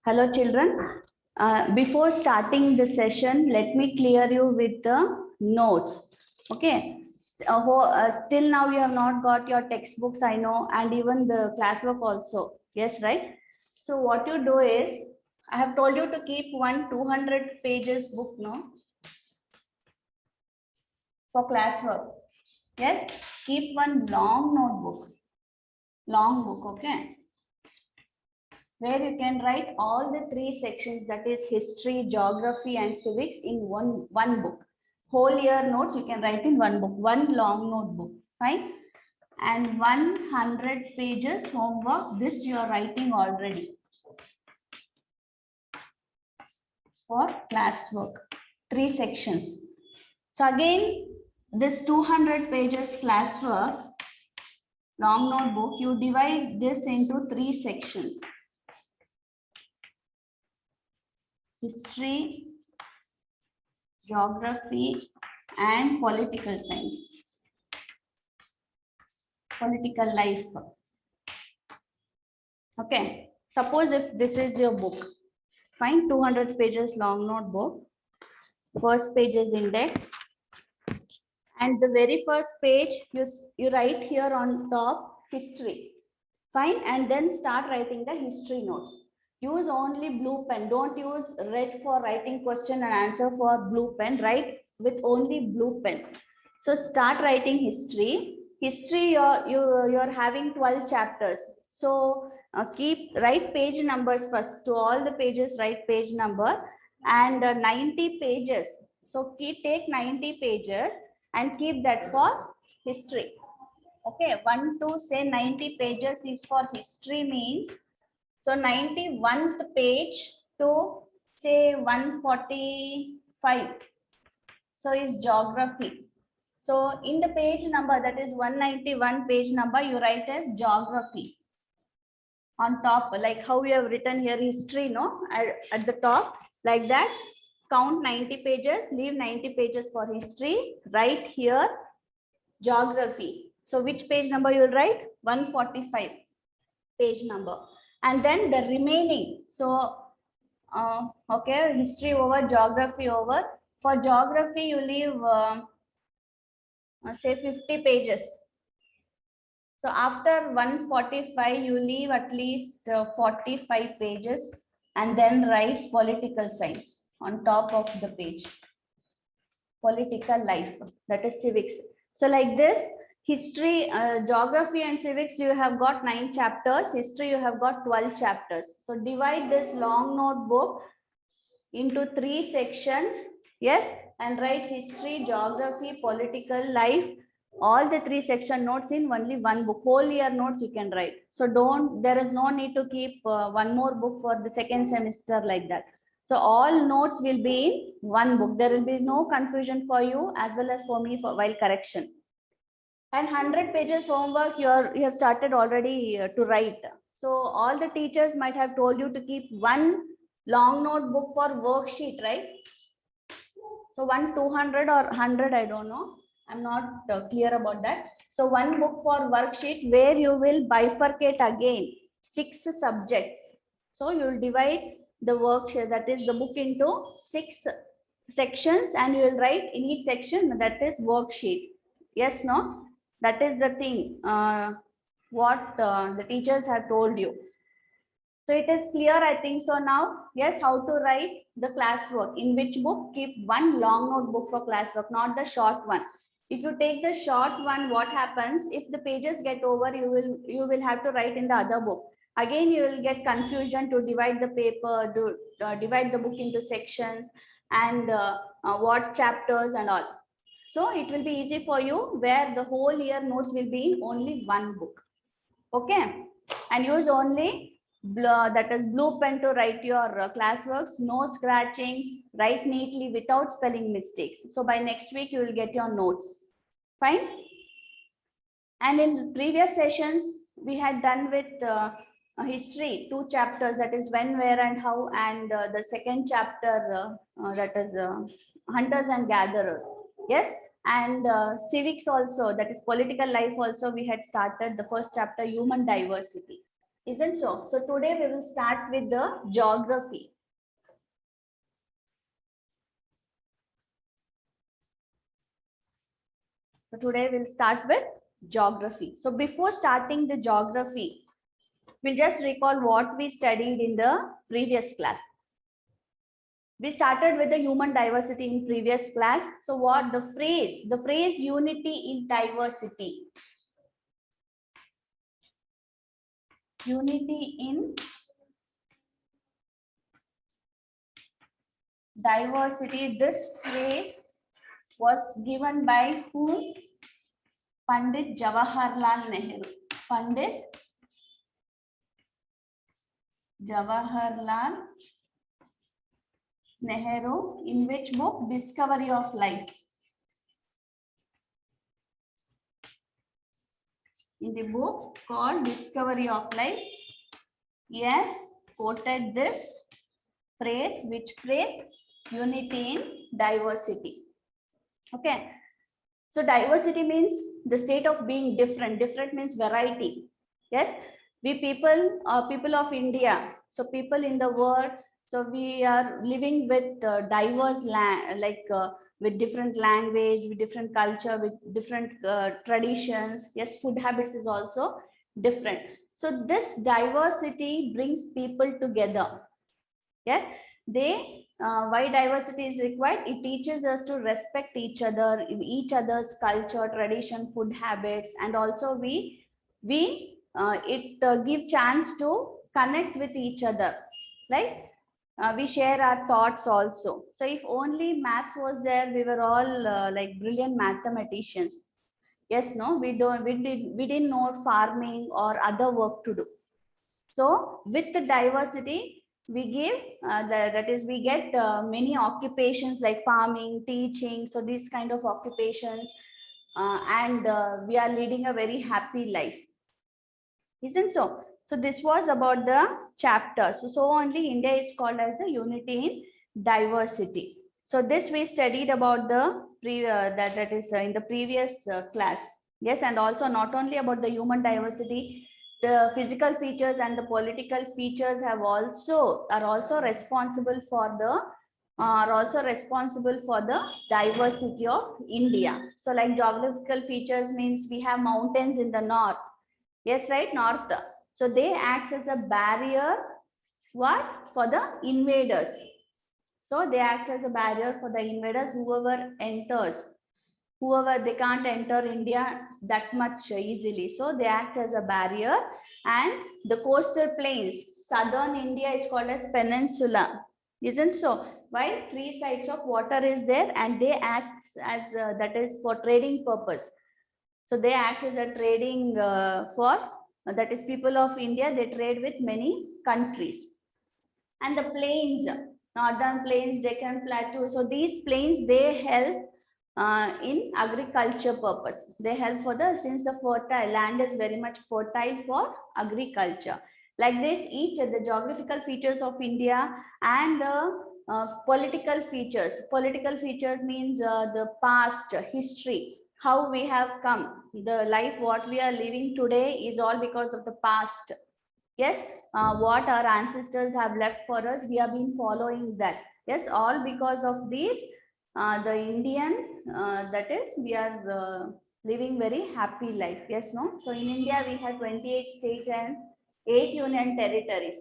Hello, children. Before starting the session, let me clear you with the notes. Okay. Still now you have not got your textbooks, I know, and even the classwork also. Yes, right? So what you do is, I have told you to keep one 200 pages book, no? For classwork. Yes, keep one long notebook. Long book, okay? Where you can write all the three sections, that is history, geography and civics, in one book. Whole year notes you can write in one book, one long notebook, fine. And 100 pages homework, this you are writing already for classwork, three sections. So again, this 200 pages classwork long notebook, you divide this into three sections: history, geography and political science, political life. Okay, suppose if this is your book, find 200 pages long notebook. First page is index, and the very first page you write here on top history, fine, and then start writing the history notes. Use only blue pen, don't use red for writing question and answer. For blue pen, write with only blue pen. So start writing history. History, you're having 12 chapters. So write page numbers first. To all the pages, write page number, and 90 pages. So take 90 pages and keep that for history. Okay, 1 to say 90 pages is for history means, so 91th page to say 145. So is geography. So in the page number, that is 191 page number, you write as geography. On top, like how we have written here history, no? At the top, like that, count 90 pages, leave 90 pages for history, write here geography. So which page number you will write? 145 page number. And then the remaining. So, okay, history over, geography over. For geography, you leave, say 50 pages. So after 145, you leave at least 45 pages and then write political science on top of the page. Political life, that is civics. So like this, history, geography and civics, you have got 9 chapters. History, you have got 12 chapters. So divide this long notebook into 3 sections. Yes, and write history, geography, political life, all the 3 section notes in only one book. Whole year notes you can write. So there is no need to keep one more book for the second semester like that. So all notes will be in one book. There will be no confusion for you as well as for me for while correction. And 100 pages homework you have started already to write. So all the teachers might have told you to keep one long notebook for worksheet, right? So 200 or 100, I don't know. I'm not clear about that. So one book for worksheet where you will bifurcate again 6 subjects. So you will divide the worksheet, that is the book, into 6 sections, and you will write in each section, that is worksheet. Yes, no? That is the thing, what the teachers have told you. So it is clear, I think so now. Yes, how to write the classwork. In which book? Keep one long notebook for classwork, not the short one. If you take the short one, what happens? If the pages get over, you will have to write in the other book. Again, you will get confusion to divide the paper, to divide the book into sections, and what chapters and all. So it will be easy for you where the whole year notes will be in only one book. Okay, and use only that is blue pen to write your classworks. No scratchings, write neatly without spelling mistakes. So by next week you will get your notes. Fine. And in previous sessions we had done with history, 2 chapters, that is when, where and how, and the second chapter, that is hunters and gatherers. Yes, and civics also, that is political life also, we had started the first chapter, human diversity. Isn't so? So today we will start with the geography. So today we'll start with geography. So before starting the geography, we'll just recall what we studied in the previous class. We started with the human diversity in previous class. So what the phrase unity in diversity. Unity in diversity. This phrase was given by whom? Pandit Jawaharlal Nehru. Pandit Jawaharlal Nehru. In which book? Discovery of Life. In the book called Discovery of Life, yes, quoted this phrase. Which phrase? Unity in diversity. Okay. So diversity means the state of being different. Different means variety. Yes. We people of India. So people in the world. So we are living with diverse land, with different language, with different culture, with different traditions. Yes, food habits is also different. So this diversity brings people together. Yes, why diversity is required? It teaches us to respect each other's culture, tradition, food habits, and also it give chance to connect with each other. Like we share our thoughts also. So if only maths was there, we were all like brilliant mathematicians. Yes, no, we didn't know farming or other work to do. So with the diversity, we give we get many occupations like farming, teaching. So these kind of occupations, and we are leading a very happy life. Isn't so? So this was about the chapter. So only India is called as the unity in diversity. So this we studied about the that is in the previous class. Yes, and also not only about the human diversity, the physical features and the political features are also responsible for the diversity of India. So like geographical features means we have mountains in the north. Yes, right, north. So they act as a barrier, what? For the invaders. So they act as a barrier for the invaders, whoever enters. Whoever, they can't enter India that much easily. So they act as a barrier. And the coastal plains, southern India is called as peninsula. Isn't so? While three sides of water is there and they act as that is for trading purpose. So they act as a trading that is people of India, they trade with many countries. And the plains, northern plains, Deccan Plateau. So these plains, they help in agriculture purpose. They help for since the fertile land is very much fertile for agriculture. Like this, each of the geographical features of India and political features. Political features means the past, history, how we have come. The life what we are living today is all because of the past. Yes, what our ancestors have left for us, we have been following that. Yes, all because of these, the Indians, that is, we are living very happy life. Yes, no? So in India, we have 28 states and 8 union territories.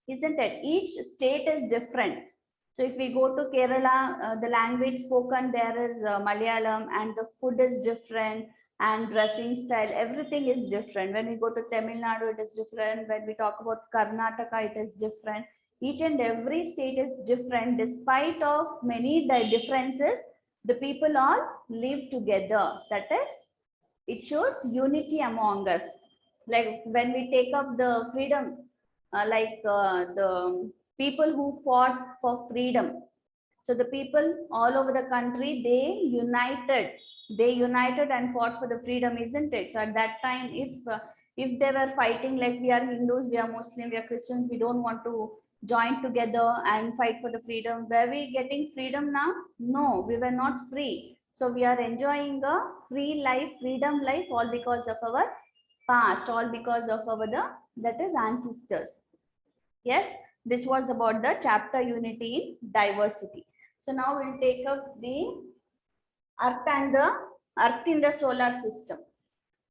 Isn't it? Each state is different. So if we go to Kerala, the language spoken there is Malayalam, and the food is different, and dressing style, everything is different. When we go to Tamil Nadu, it is different. When we talk about Karnataka, it is different. Each and every state is different. Despite of many differences, the people all live together. That is, it shows unity among us. Like when we take up the freedom, the people who fought for freedom. So the people all over the country, they united and fought for the freedom, isn't it? So at that time, if they were fighting like we are Hindus, we are Muslim, we are Christians, we don't want to join together and fight for the freedom. Were we getting freedom now? No, we were not free. So we are enjoying a free life, freedom life, all because of our past, all because of our that is ancestors. Yes, this was about the chapter unity in diversity. So now we'll take up the Earth and the Earth in the solar system.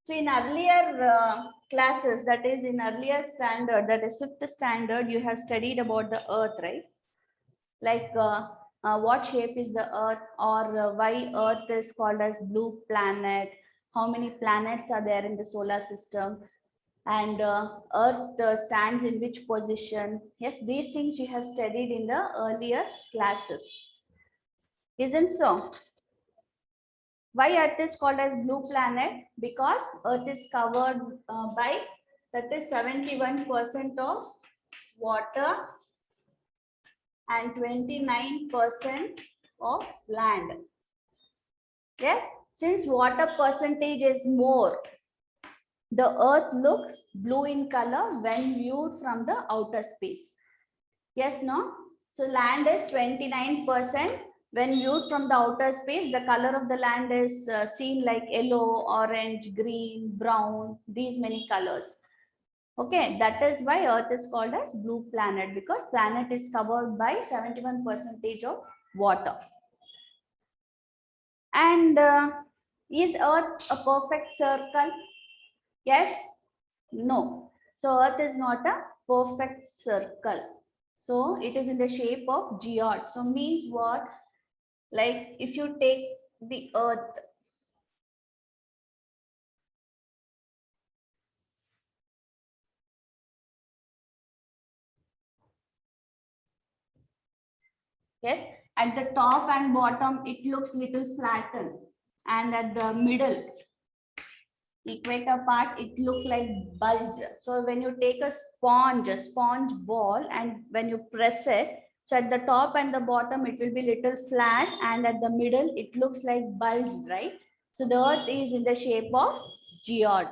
So in earlier classes, that is in earlier standard, that is 5th standard, you have studied about the Earth, right? Like what shape is the Earth, or why Earth is called as blue planet, how many planets are there in the solar system, and Earth stands in which position. Yes, these things you have studied in the earlier classes, isn't so? Why Earth is called as blue planet? Because Earth is covered by, that is 71% of water and 29% of land. Yes, since water percentage is more, the Earth looks blue in color when viewed from the outer space. Yes, no? So land is 29%. When viewed from the outer space, the color of the land is seen like yellow, orange, green, brown, these many colors. Okay, that is why Earth is called as blue planet, because planet is covered by 71% of water. And is Earth a perfect circle? Yes, no. So Earth is not a perfect circle. So it is in the shape of geode. So means what? Like if you take the Earth, yes, at the top and bottom, it looks little flattened, and at the middle, equator part, it look like bulge. So when you take a sponge ball, and when you press it, so at the top and the bottom, it will be little flat, and at the middle, it looks like bulge, right? So the Earth is in the shape of geode.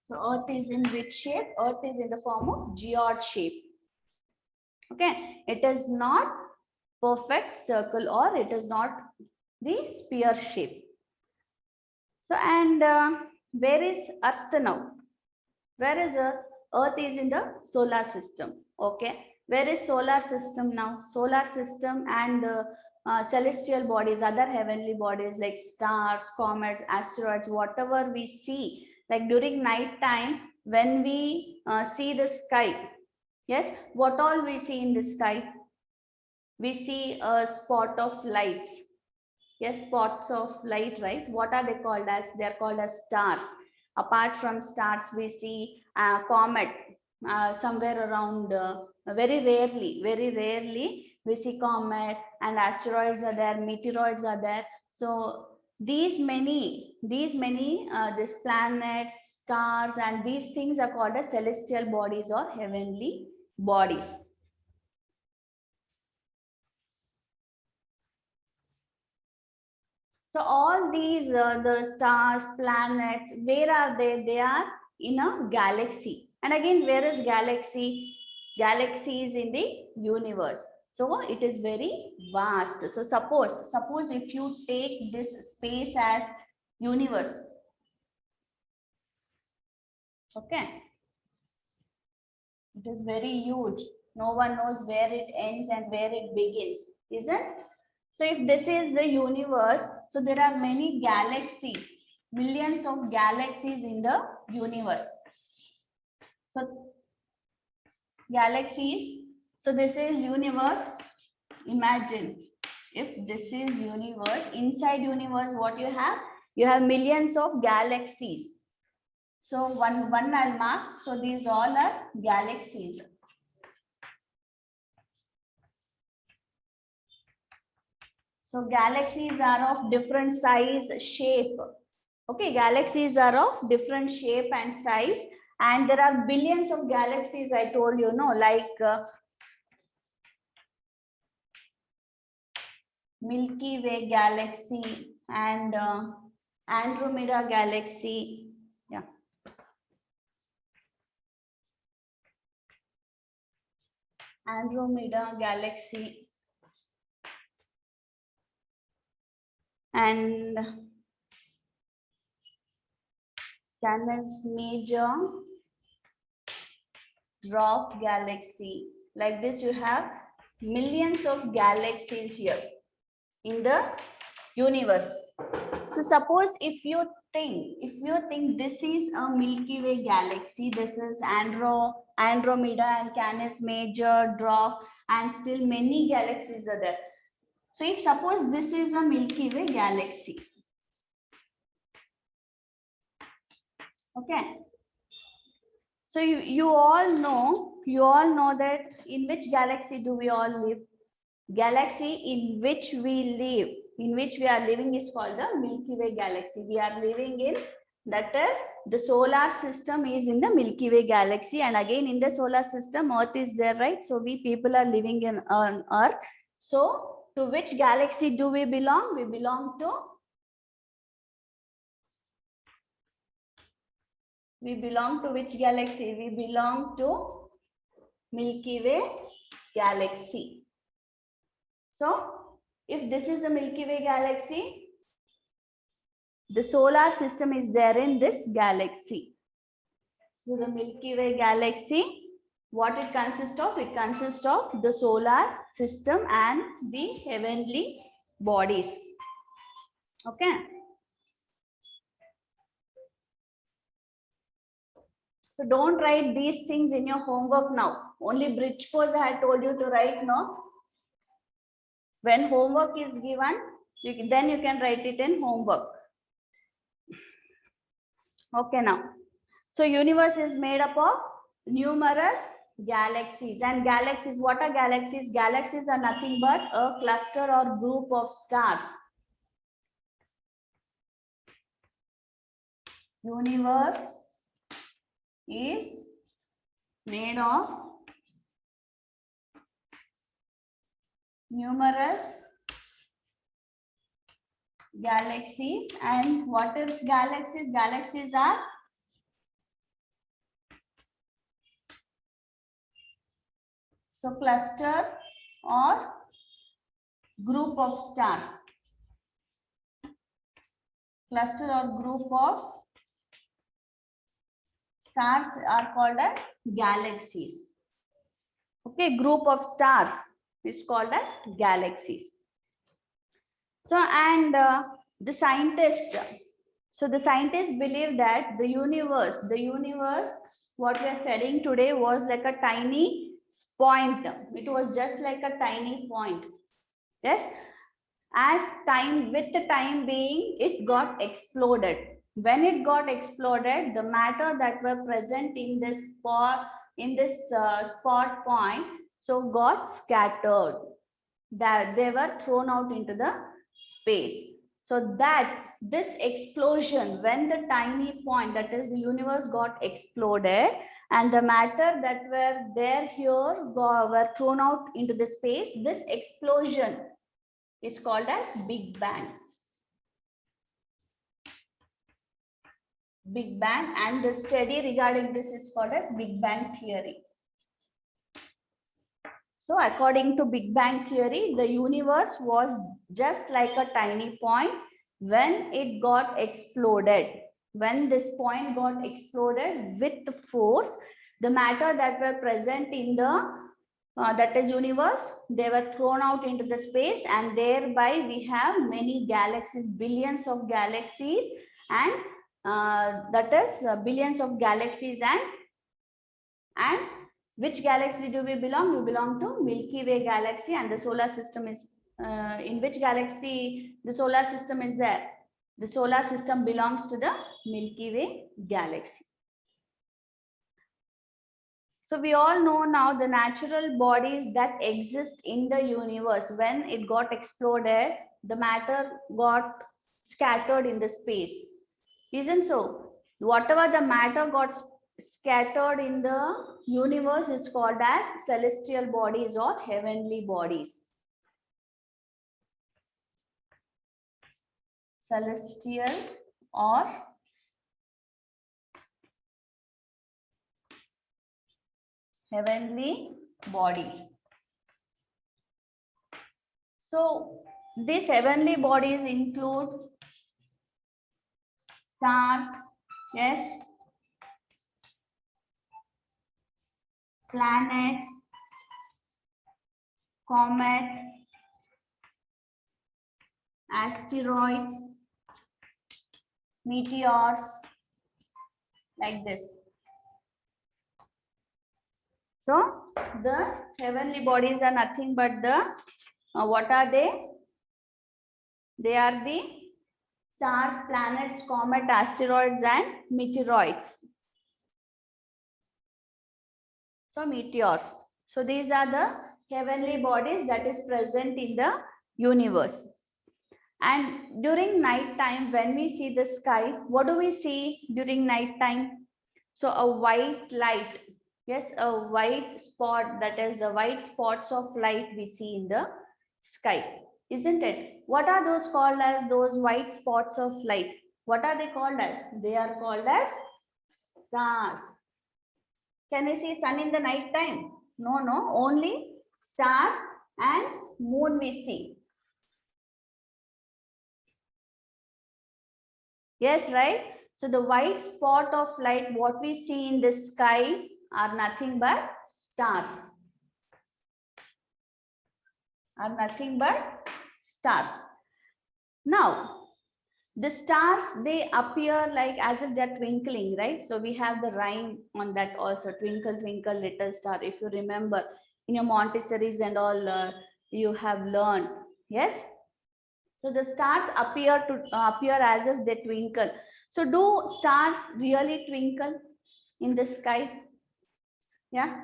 So Earth is in which shape? Earth is in the form of geode shape. Okay, it is not perfect circle, or it is not the sphere shape. So, and where is Earth now? Where is Earth? Earth is in the solar system. Okay, where is solar system now? Solar system and celestial bodies, other heavenly bodies like stars, comets, asteroids, whatever we see. Like during night time, when we see the sky, yes, what all we see in the sky? We see a spot of light. Yes, spots of light, right? What are they called as? They are called as stars. Apart from stars, we see comet somewhere around. Very rarely, we see comet, and asteroids are there, meteoroids are there. So these planets, stars, and these things are called as celestial bodies or heavenly bodies. So all these, the stars, planets, where are they? They are in a galaxy. And again, where is galaxy? Galaxy is in the universe. So it is very vast. So suppose if you take this space as universe. Okay. It is very huge. No one knows where it ends and where it begins, isn't? So if this is the universe, so there are many galaxies, millions of galaxies in the universe. So galaxies, so this is universe. Imagine if this is universe, inside universe, what you have? You have millions of galaxies. So one I'll mark. So these all are galaxies. So galaxies are of different size, shape. Okay, galaxies are of different shape and size, and there are billions of galaxies. I told you, no, like Milky Way galaxy and Andromeda galaxy. Yeah. Andromeda galaxy. And Canis Major, dwarf galaxy. Like this, you have millions of galaxies here in the universe. So suppose if you think this is a Milky Way galaxy, this is Andromeda and Canis Major, dwarf, and still many galaxies are there. So if suppose this is a Milky Way galaxy, okay. So you all know that in which galaxy do we all live? Galaxy in which we are living is called the Milky Way galaxy. We are living in, that is, the solar system is in the Milky Way galaxy, and again in the solar system Earth is there, right? So we people are living in on Earth. So to which galaxy do we belong? We belong to which galaxy? We belong to Milky Way galaxy. So if this is the Milky Way galaxy, the solar system is there in this galaxy. So the Milky Way galaxy, what it consists of? It consists of the solar system and the heavenly bodies. Okay. So don't write these things in your homework now. Only bridge course I had told you to write now. When homework is given, then you can write it in homework. Okay now. So universe is made up of numerous galaxies, and galaxies, what are galaxies? Galaxies are nothing but a cluster or group of stars. Universe is made of numerous galaxies. And what is galaxies? Galaxies are cluster or group of stars. Cluster or group of stars are called as galaxies. Okay, group of stars is called as galaxies. So, and the scientists believe that the universe, what we are studying today was like a tiny point. It was just like a tiny point. Yes. With the time being, it got exploded. When it got exploded, the matter that were present in this spot point, so got scattered. That they were thrown out into the space. So that this explosion, when the tiny point, that is the universe, got exploded, and the matter that were there here were thrown out into the space, this explosion is called as Big Bang. Big Bang, and the study regarding this is called as Big Bang theory. So according to Big Bang theory, the universe was just like a tiny point when it got exploded. When this point got exploded with the force, the matter that were present in the that is universe, they were thrown out into the space, and thereby we have many galaxies, billions of galaxies, and that is billions of galaxies. And which galaxy do we belong? We belong to Milky Way galaxy, and the solar system is in which galaxy the solar system is there? The solar system belongs to the Milky Way galaxy. So we all know now the natural bodies that exist in the universe. When it got exploded, the matter got scattered in the space. Isn't so? Whatever the matter got scattered in the universe is called as celestial bodies or heavenly bodies. Celestial or heavenly bodies. So these heavenly bodies include stars, Yes. Planets, comet, asteroids, meteors, like this. So the heavenly bodies are nothing but the, what are they? They are the stars, planets, comet, asteroids, and meteoroids. So meteors. So these are the heavenly bodies that is present in the universe. And during night time, when we see the sky, what do we see during night time? So a white light. Yes, a white spot, that is the white spots of light we see in the sky, isn't it? What are those called as, those white spots of light? What are they called as? They are called as stars. Can we see sun in the night time? No, no, only stars and moon we see. Yes, right? So the white spot of light, what we see in the sky are nothing but stars. Are nothing but stars. Now, the stars, they appear like as if they're twinkling, right? So we have the rhyme on that also, twinkle, twinkle, little star. If you remember in your Montessori's and all, you have learned. Yes. So the stars appear as if they twinkle. So do stars really twinkle in the sky? Yeah.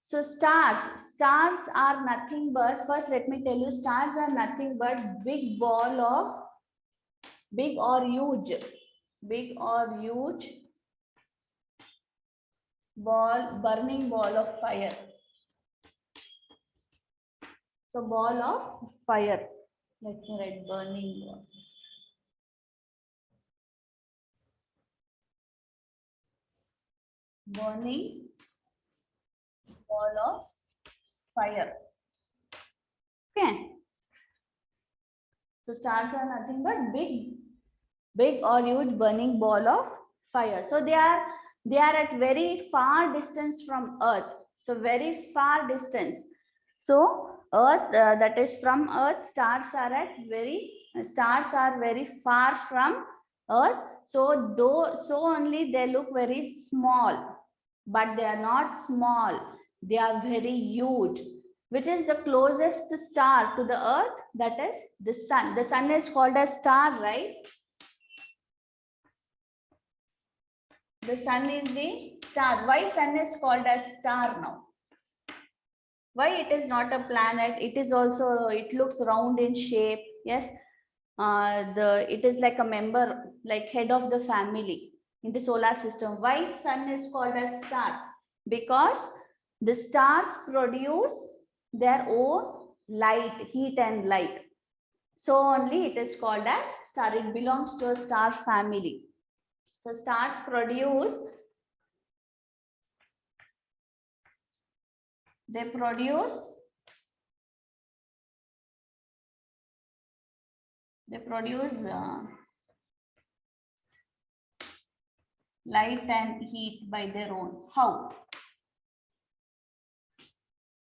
So stars are nothing but, first let me tell you, stars are nothing but big ball of, big or huge ball, burning ball of fire. So ball of fire. Let me write burning ball. Burning ball of fire. Okay. So stars are nothing but big or huge burning ball of fire. So they are at very far distance from Earth. So very far distance. So Earth, that is from Earth, stars are very far from Earth. So only they look very small, but they are not small. They are very huge. Which is the closest star to the Earth? That is the sun. The sun is called a star, right? The sun is the star. Why sun is called as star now? Why it is not a planet? It is also, it looks round in shape. Yes. It is like a member, like head of the family in the solar system. Why sun is called as star? Because the stars produce their own light, heat and light. So only it is called as star. It belongs to a star family. So stars produce, they produce light and heat by their own. How?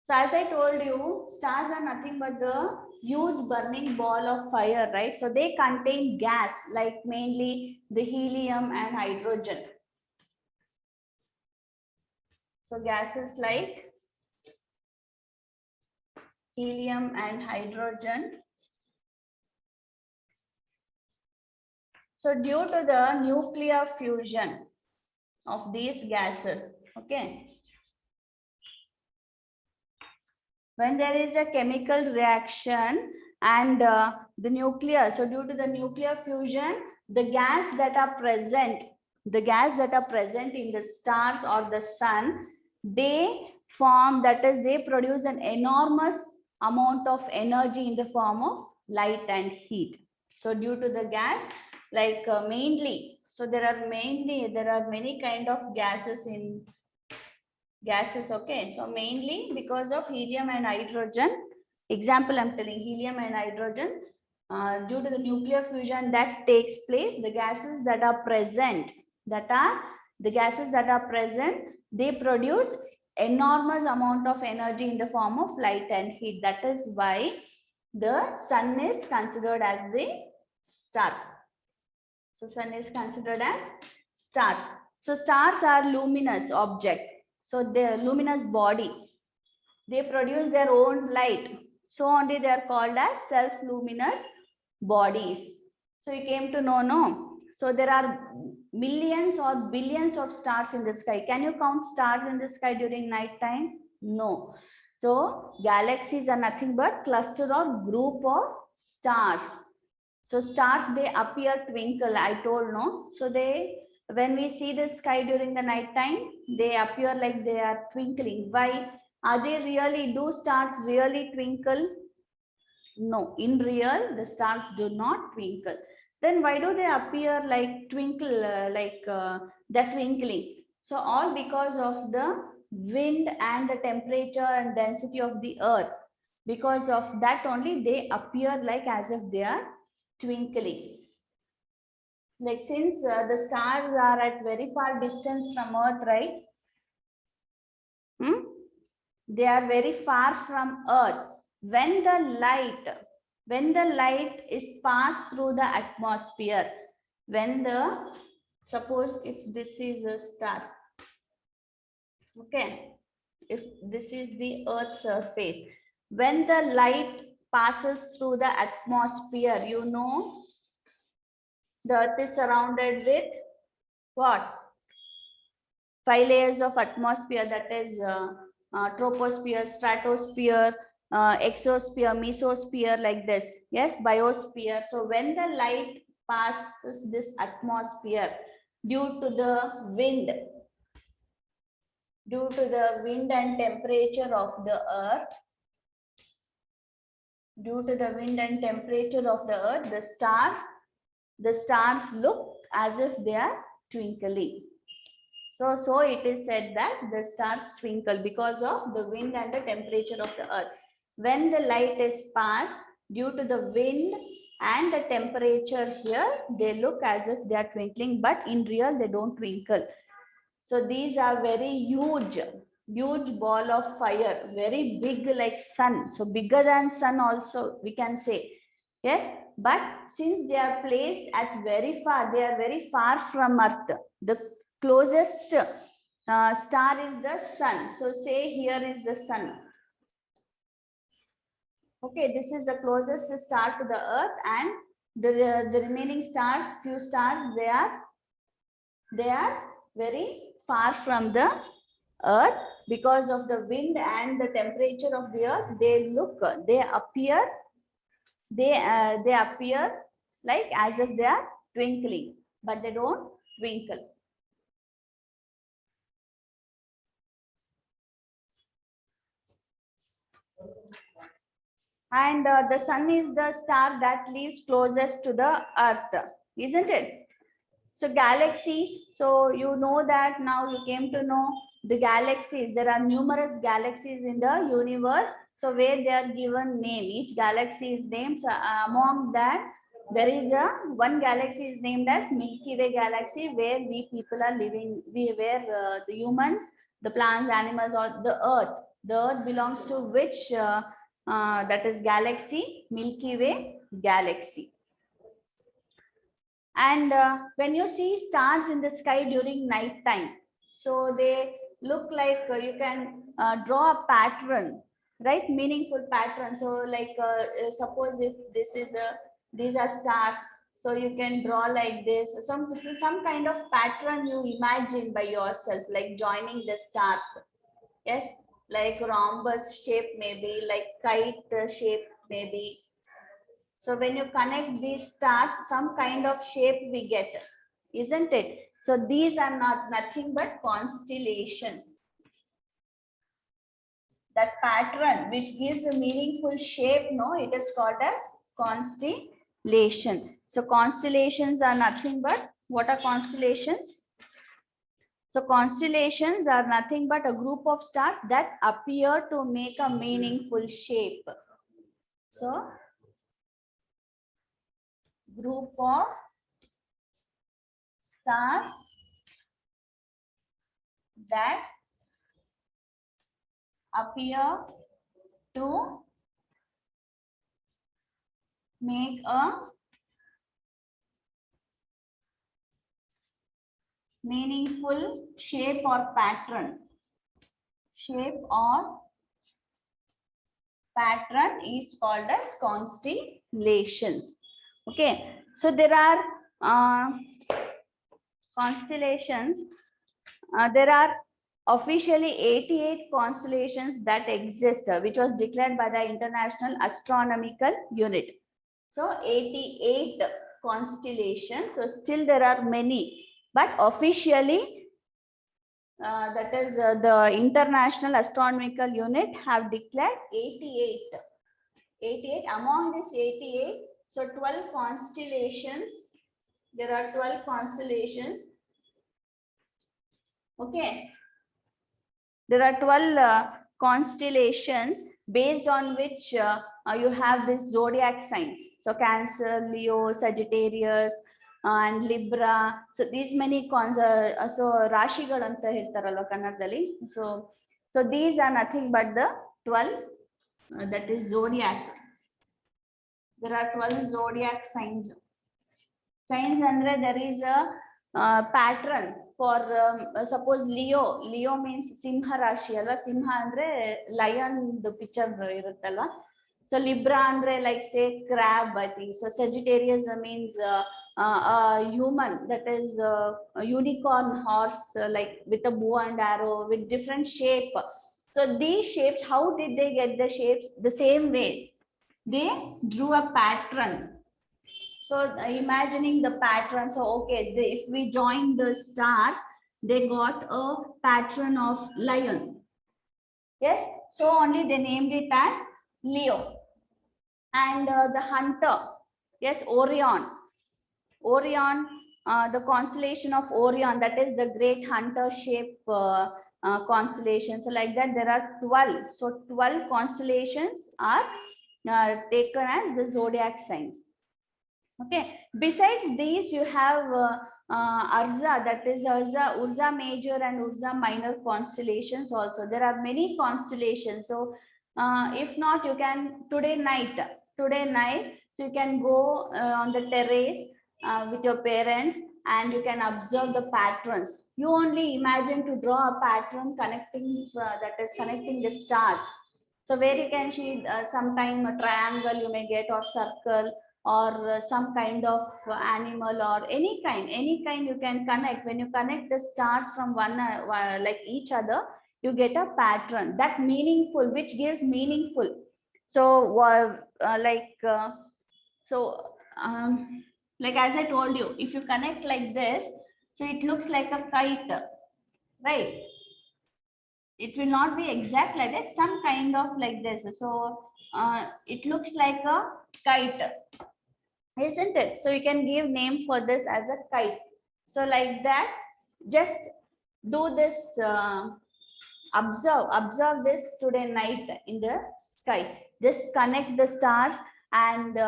So as I told you, stars are nothing but the huge burning ball of fire, right? So they contain gas, like mainly the helium and hydrogen. So gases like helium and hydrogen. So due to the nuclear fusion of these gases, okay, when there is a chemical reaction and the nuclear, so due to the nuclear fusion, the gas that are present in the stars or the sun, they form, that is, they produce an enormous amount of energy in the form of light and heat. So due to the gas, like mainly, so there are many kind of gases, okay. So mainly because of helium and hydrogen, example I'm telling, helium and hydrogen, due to the nuclear fusion that takes place, the gases that are present that are the gases that are present, they produce enormous amount of energy in the form of light and heat. That is why the sun is considered as the star. So sun is considered as stars. So stars are luminous object. So they luminous body. They produce their own light. So only they are called as self-luminous bodies. So you came to know, no? So there are millions or billions of stars in the sky. Can you count stars in the sky during night time? No. So galaxies are nothing but cluster or group of stars. So stars, they appear twinkle, I told, no? So they, when we see the sky during the night time, they appear like they are twinkling. Why? Are they really, do stars really twinkle? No, in real, the stars do not twinkle. Then why do they appear like twinkle, the twinkling? So all because of the wind and the temperature and density of the earth. Because of that only they appear like as if they are twinkling. Like since the stars are at very far distance from earth, right? They are very far from earth. When the light is passed through the atmosphere, when the, suppose if this is a star, okay, if this is the earth's surface, when the light passes through the atmosphere, you know, the earth is surrounded with what? 5 layers of atmosphere, that is troposphere, stratosphere, exosphere, mesosphere, like this. Yes, biosphere. So when the light passes this atmosphere due to the wind, and temperature of the earth, the stars look as if they are twinkling. So it is said that the stars twinkle because of the wind and the temperature of the earth. When the light is passed due to the wind and the temperature here, they look as if they are twinkling, but in real they don't twinkle. So these are very huge ball of fire, very big like sun. So bigger than sun also we can say. Yes, but since they are placed at very far, they are very far from earth. The closest star is the sun. So say here is the sun. Okay, this is the closest star to the earth, and the remaining stars, few stars, they are very far from the earth. Because of the wind and the temperature of the earth, they appear like as if they are twinkling, but they don't twinkle. And the sun is the star that lives closest to the earth, isn't it? So galaxies, so you know that now you came to know the galaxies. There are numerous galaxies in the universe. So where they are given name, each galaxy is named. So among that, there is one galaxy is named as Milky Way galaxy, where we people are living, where the humans, the plants, animals, or the earth. The earth belongs to which, that is galaxy, Milky Way galaxy. And when you see stars in the sky during night time, so they look like you can draw a pattern, right? Meaningful pattern. So like suppose if these are stars, so you can draw like this, some kind of pattern you imagine by yourself, like joining the stars. Yes, like rhombus shape, maybe like kite shape, maybe. So when you connect these stars, some kind of shape we get, isn't it? So these are nothing but constellations. That pattern which gives a meaningful shape, no, it is called as constellation. So constellations are nothing but, what are constellations? So constellations are nothing but a group of stars that appear to make a meaningful shape. So group of stars that appear to make a meaningful shape or pattern. Shape or pattern is called as constellations. Okay, so there are constellations. There are officially 88 constellations that exist, which was declared by the International Astronomical Unit. So 88 constellations. So still there are many, but officially that is the International Astronomical Unit have declared 88. 88 among this 88. So 12 constellations. There are 12 constellations. Okay. There are 12 constellations based on which you have this zodiac signs. So Cancer, Leo, Sagittarius, and Libra. So these many so Rashigal anta ಹೇಳ್ತಾರಲ್ಲ ಕನ್ನಡದಲ್ಲಿ. So these are nothing but the 12 that is zodiac. There are 12 zodiac signs. Signs andre there is a pattern for suppose Leo means Simha Rashi alva. Simha andre lion the picture iruttalla. So Libra andre like say crab, I think. So Sagittarius means human, that is a unicorn horse, like with a bow and arrow with different shape. So these shapes, how did they get the shapes? The same way they drew a pattern. So imagining the pattern, so okay, if we join the stars, they got a pattern of lion. Yes, so only they named it as Leo. And the hunter, yes, Orion. The constellation of Orion, that is the great hunter shape constellation. So like that there are 12. So 12 constellations are taken as the zodiac signs. Okay, besides these you have Urza, that is Urza major and Urza minor constellations also. There are many constellations. So if not, you can today night, so you can go on the terrace with your parents and you can observe the patterns. You only imagine to draw a pattern connecting that is connecting the stars. So where you can see sometime a triangle you may get, or circle, or some kind of animal, or any kind you can connect. When you connect the stars from one like each other, you get a pattern that meaningful, which gives meaningful. So like as I told you, if you connect like this, so it looks like a kite, right? It will not be exact like that, some kind of like this. So it looks like a kite, isn't it? So you can give name for this as a kite. So like that, just do this, observe this today night in the sky. Just connect the stars and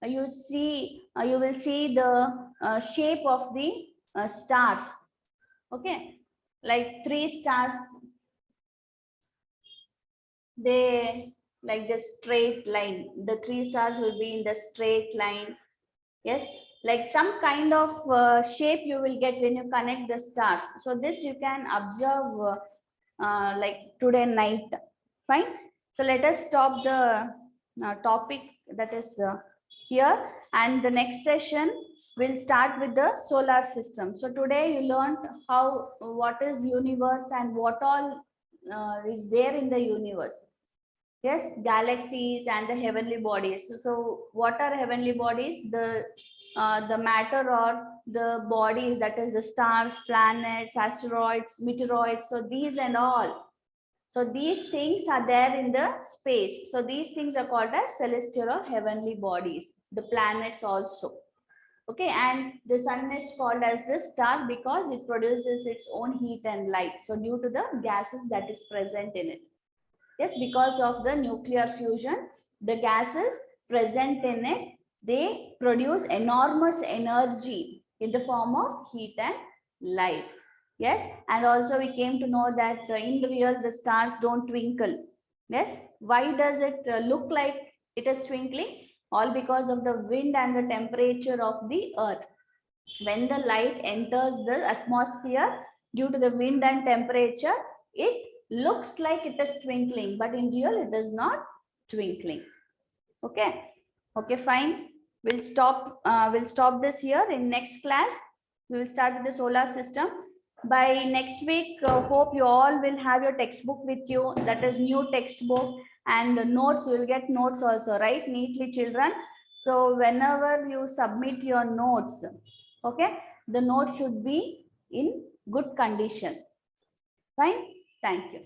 you will see the shape of the stars. Okay, like 3 stars, they like the straight line. The 3 stars will be in the straight line. Yes, like some kind of shape you will get when you connect the stars. So this you can observe like today night. Fine. So let us stop the topic that is here, and the next session will start with the solar system. So today you learned what is universe and what all is there in the universe. Yes, galaxies and the heavenly bodies. So what are heavenly bodies? The matter or the bodies, that is the stars, planets, asteroids, meteoroids. So these and all. So these things are there in the space. So these things are called as celestial or heavenly bodies. The planets also. Okay, and the sun is called as the star because it produces its own heat and light. So due to the gases that is present in it. Yes, because of the nuclear fusion, the gases present in it, they produce enormous energy in the form of heat and light. Yes, and also we came to know that in real the stars don't twinkle. Yes, why does it look like it is twinkling? All because of the wind and the temperature of the earth. When the light enters the atmosphere, due to the wind and temperature, it looks like it is twinkling, but in real it is not twinkling. Okay, okay, fine. We'll stop this here. In next class we will start with the solar system. By next week, hope you all will have your textbook with you, that is new textbook, and the notes. You will get notes also, right, neatly, children. So whenever you submit your notes, okay, the note should be in good condition. Fine, thank you.